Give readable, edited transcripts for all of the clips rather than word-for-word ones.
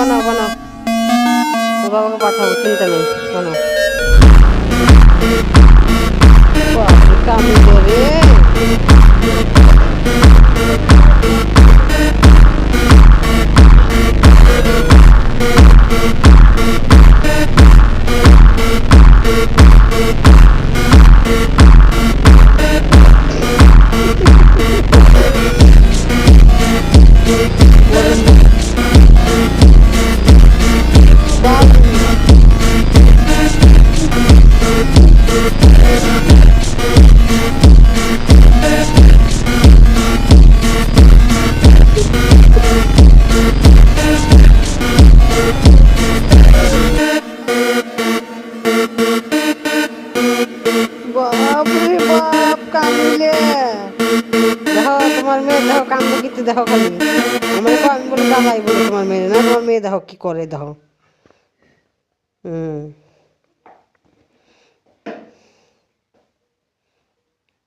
বানাও বানাও, তোর বাবাকে পাঠাবো, চিন্তা নেই, বানাও। বাপরে কামিল রে। বাপরে বাপ কামিলে, দেখো তোমার মেয়ে, দেখো কান্দে কিন্তু, দেখো খালি আমার আমি বলে দাঁড়াই বলে তোমার মেয়ে না, তোমার মেয়ে দেখো কি করে, দেখো। হুম,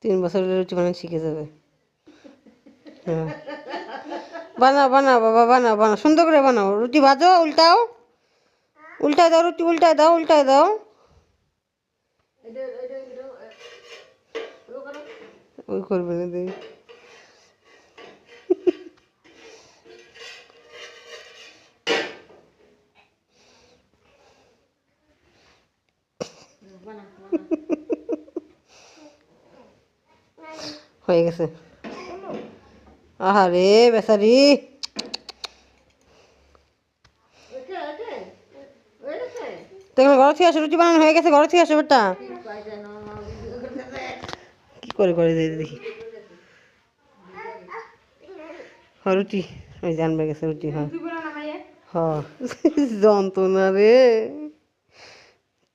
3 বছর রুটি বানানো শিখে যাবে। হ্যাঁ, বানাও বানাও বাবা, বানাও বানাও, সুন্দর করে বানাও, রুটি ভাজো, উল্টাও, উল্টায় দাও, রুটি উল্টায় দাও, উল্টায় দাও। ওই করবে না দেখি। হয়ে গেছে। আহারে বেচারি, দেখলে ঘর থেকে আসে, রুটি বানানো হয়ে গেছে, ঘর থেকে আসে বেটা। কি করে করে দেখি। হ্যাঁ রুটি, ওই জানবে গেছে রুটি, হ্যাঁ হ্যাঁ। যন্ত্রণা রে,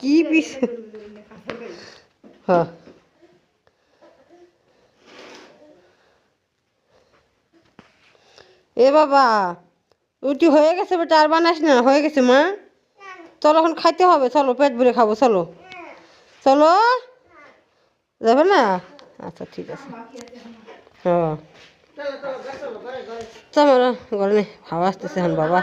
কি পিস। হ্যাঁ এ বাবা, রুটি হয়ে গেছে বেটা, আর বানাস না, হয়ে গেছে মা। চলো এখন খাইতে হবে, চলো পেট ভরে খাবো, চলো চলো। যাবে না? আচ্ছা ঠিক আছে। হ্যাঁ চলো ঘরে নেই, খাওয়া আসতেছে এখন বাবা।